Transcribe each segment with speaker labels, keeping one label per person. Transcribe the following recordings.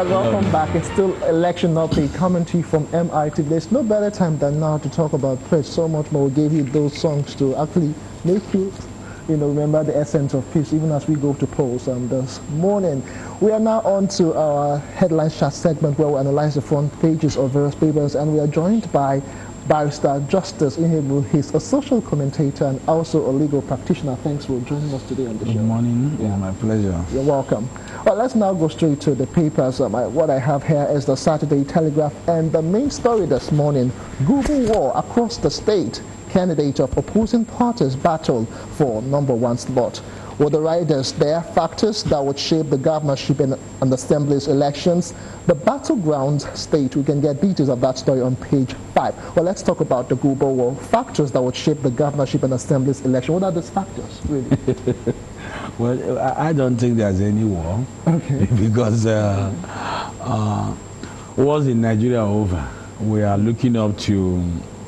Speaker 1: right, welcome back. It's still election update coming to you from MIT. There's no better time than now to talk about peace. So much more. We gave you those songs to actually make you, remember the essence of peace, even as we go to polls this morning. We are now on to our headline chat segment where we analyze the front pages of various papers, and we are joined by Barrister Justice Ihebu. He's a social commentator and also a legal practitioner. Thanks for joining us today on the show.
Speaker 2: Good morning. Yeah, my pleasure.
Speaker 1: You're welcome. Well, let's now go straight to the papers. What I have here is the Saturday Telegraph, and the main story this morning: Google war across the state. Candidates of opposing parties battle for #1 slot. Well, the riders, there are factors that would shape the governorship and assembly's elections. The battleground state, we can get details of that story on page 5. Well, let's talk about the global war. Factors that would shape the governorship and assembly's election. What are those factors, really?
Speaker 2: Well, I don't think there's any war.
Speaker 1: Okay.
Speaker 2: Because wars in Nigeria are over. We are looking up to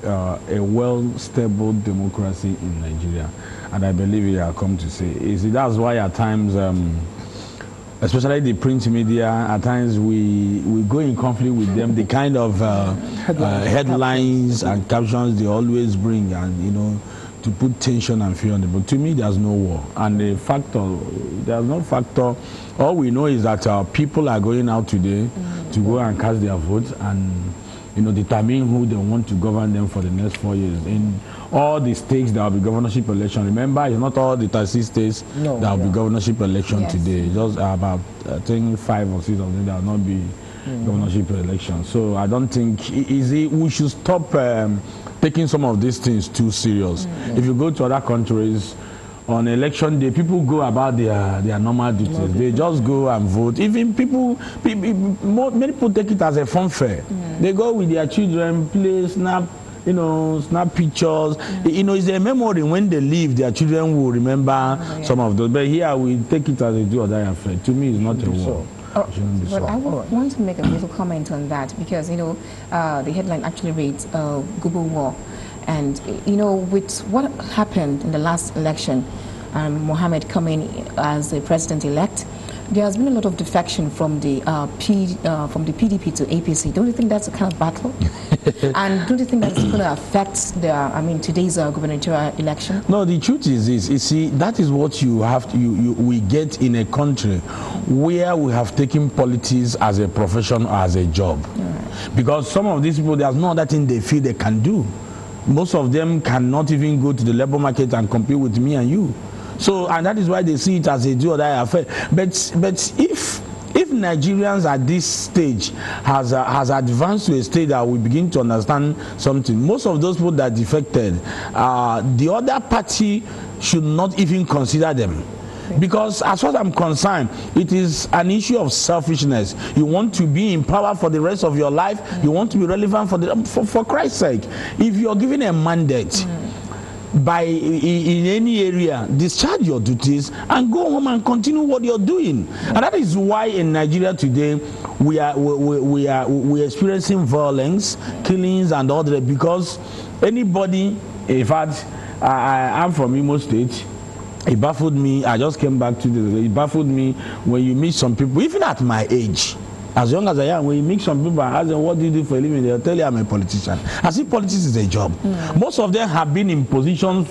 Speaker 2: a well-stable democracy in Nigeria, and I believe we have come to say. That's why at times, especially the print media, at times we go in conflict with them. The kind of headlines and captions they always bring, and to put tension and fear on the book. To me, there's no war, and there's no factor. All we know is that people are going out today to go and cast their votes and determine who they want to govern them for the next 4 years. In all the states, there will be governorship election. Remember, it's not all the 36 states that will be governorship election today. Just about, I think, 5 or 6 of them, there will not be governorship election. So I don't think, we should stop taking some of these things too serious. If you go to other countries, on election day, people go about their normal duties. They just go and vote. Even many people take it as a fun fair. They go with their children, play, snap pictures. It's a memory. When they leave, their children will remember some of those. But here, we take it as a do or die affair. To me, it's not a war.
Speaker 3: But I want to make a little comment on that, because the headline actually reads Google war. And, with what happened in the last election, Mohammed coming as the president-elect, there has been a lot of defection from the PDP to APC. Don't you think that's a kind of battle? And don't you think that's going to affect today's gubernatorial election?
Speaker 2: No, the truth is this. You see, that is what we get in a country where we have taken politics as a profession or as a job. Right. Because some of these people, there's no other thing they feel they can do. Most of them cannot even go to the labor market and compete with me and you. So, and that is why they see it as a do or die affair. But if Nigerians at this stage has advanced to a stage that we begin to understand something, most of those people that defected, the other party should not even consider them. Because as far as I'm concerned, it is an issue of selfishness. You want to be in power for the rest of your life. You want to be relevant for Christ's sake. If you're given a mandate in any area, discharge your duties and go home and continue what you're doing. And that is why in Nigeria today we are experiencing violence, killings, and all that. Because anybody, in fact, I'm from Imo State. It baffled me. I just came back to this. It baffled me when you meet some people, even at my age, as young as I am, when you meet some people and ask them, what do you do for a living? They'll tell you I'm a politician. As if politics is a job. Most of them have been in positions,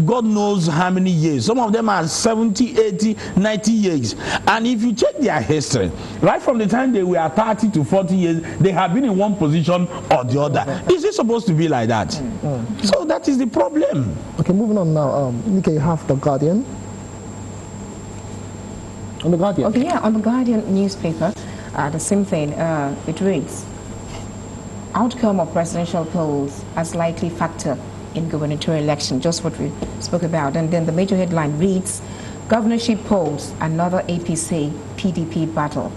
Speaker 2: God knows how many years. Some of them are 70, 80, 90 years. And if you check their history, right from the time they were 30 to 40 years, they have been in one position or the other. Is it supposed to be like that? So that is the problem.
Speaker 1: Okay, moving on now. Nika, you have The Guardian. On The Guardian?
Speaker 3: Okay, yeah, on The Guardian newspaper. The same thing, it reads, outcome of presidential polls as likely factor in gubernatorial election, just what we spoke about. And then the major headline reads, governorship polls, another APC-PDP battle.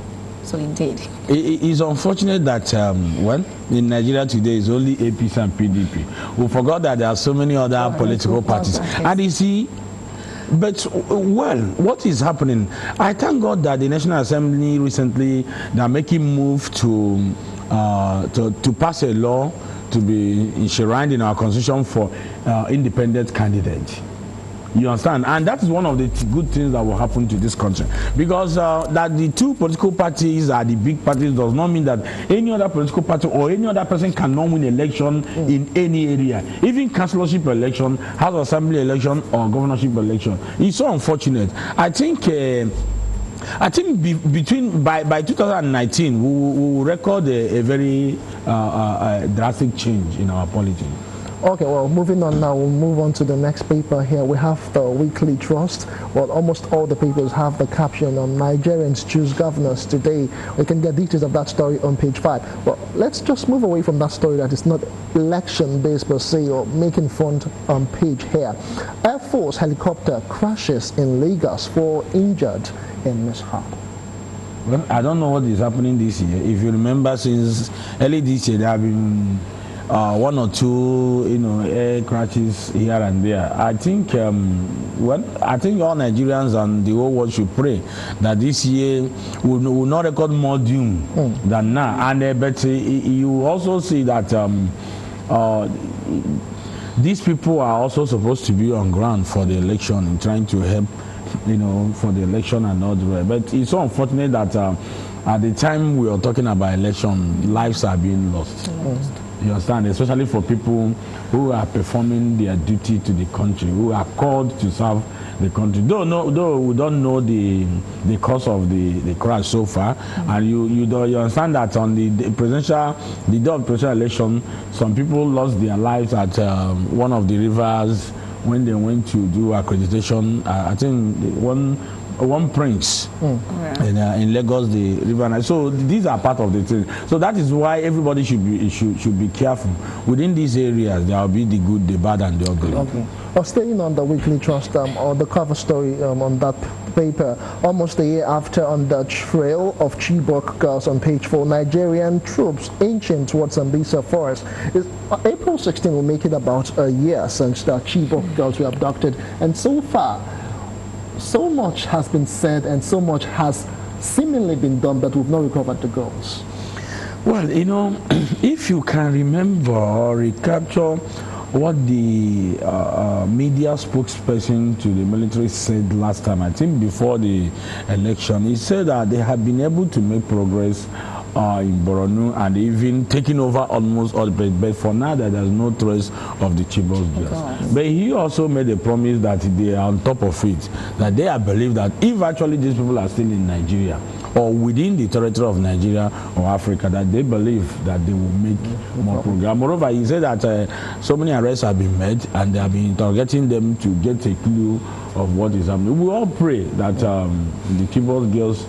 Speaker 3: So indeed.
Speaker 2: It is unfortunate that, in Nigeria today it's only APC and PDP. We forgot that there are so many other political parties. And you see, but, what is happening? I thank God that the National Assembly recently, they are making move to pass a law to be enshrined in our constitution for independent candidates. You understand? And that is one of the good things that will happen to this country. Because that the two political parties are the big parties does not mean that any other political party or any other person cannot win election in any area. Even councillorship election, House Assembly election, or governorship election. It's so unfortunate. I think by 2019 we will record a very drastic change in our politics.
Speaker 1: Okay, well, moving on now, we'll move on to the next paper here. We have the Weekly Trust. Well, almost all the papers have the caption on Nigerians choose governors today. We can get details of that story on page 5. Well, let's just move away from that story that is not election-based per se or making front on page here. Air Force helicopter crashes in Lagos, 4 injured in mishap.
Speaker 2: Well, I don't know what is happening this year. If you remember, since early this year, there have been one or two, air crashes here and there. I think, I think all Nigerians and the whole world should pray that this year will not record more doom than now. And but you also see that these people are also supposed to be on ground for the election and trying to help, for the election and all the rest. But it's so unfortunate that at the time we are talking about election, lives are being lost. You understand? Especially for people who are performing their duty to the country, who are called to serve the country. Though we don't know the cause of the crash so far, and you understand that on the day of presidential election, some people lost their lives at one of the rivers when they went to do accreditation. I think one prince in Lagos, the river. So these are part of the thing. So that is why everybody should be careful. Within these areas, there will be the good, the bad, and the ugly.
Speaker 1: Okay. Well, staying on the Weekly Trust or the cover story on that paper, almost a year after, on the trail of Chibok girls on page 4, Nigerian troops inching towards Sambisa Forest. April 16 will make it about a year since the Chibok girls were abducted, and so far, so much has been said and so much has seemingly been done, but we've not recovered the girls.
Speaker 2: Well, if you can remember or recapture what the media spokesperson to the military said last time, I think before the election, he said that they have been able to make progress in Borno and even taking over almost all the place. But for now, there's no trace of the Chibok girls. But he also made a promise that they are on top of it, that they believe that if actually these people are still in Nigeria or within the territory of Nigeria or Africa, that they believe that they will make more progress. Moreover, he said that so many arrests have been made and they have been interrogating them to get a clue of what is happening. We all pray that the Chibok girls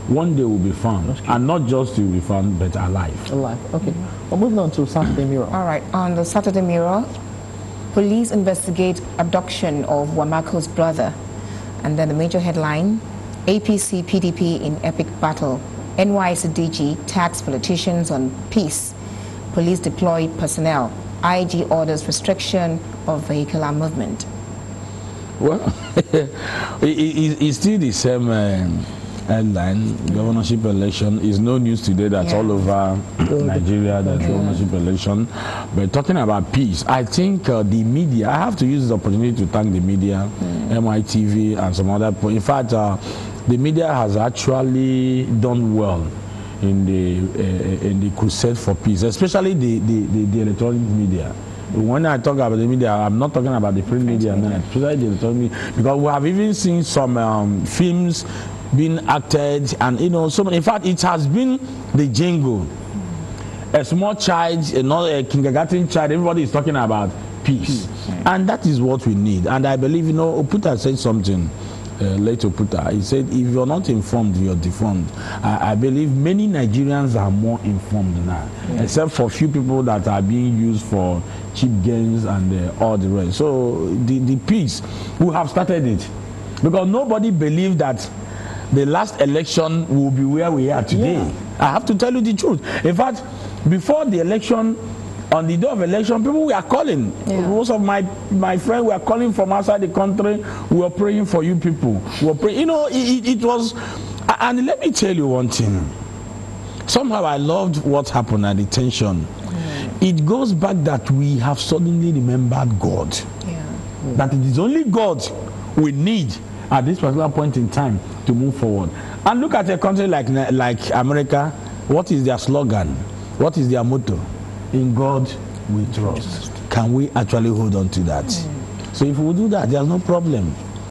Speaker 2: one day will be found, and not just to be found, but alive.
Speaker 1: Alive, okay. Well, moving on to Saturday Mirror.
Speaker 3: All right, on the Saturday Mirror, police investigate abduction of Wamako's brother. And then the major headline, APC PDP in epic battle. NYSDG tax politicians on peace. Police deploy personnel. IG orders restriction of vehicular movement.
Speaker 2: Well, it's still the same headline. Governorship election is no news today. That's all over Nigeria. That's governorship election. But talking about peace, I think the media, I have to use this opportunity to thank the media, MITV and some other people. In fact, the media has actually done well in the crusade for peace, especially the electronic media. When I talk about the media, I'm not talking about the print media now, especially the electronic media, because we have even seen some films being acted, and so many. In fact, it has been the jingle. A small child, not a kindergarten child, everybody is talking about peace. And that is what we need. And I believe, Oputa said something, late Oputa. He said, if you're not informed, you're deformed. I believe many Nigerians are more informed now, except for a few people that are being used for cheap gains and all the rest. So the peace, we have started it. Because nobody believed that the last election will be where we are today. I have to tell you the truth. In fact, before the election, on the day of election, people were calling. Most of my friends were calling from outside the country. We were praying for you people. We were praying. It was. And let me tell you one thing. Somehow I loved what happened at the tension. It goes back that we have suddenly remembered God. That it is only God we need at this particular point in time to move forward. And look at a country like America. What is their slogan? What is their motto? In God we trust. Can we actually hold on to that? So if we do that, there's no problem.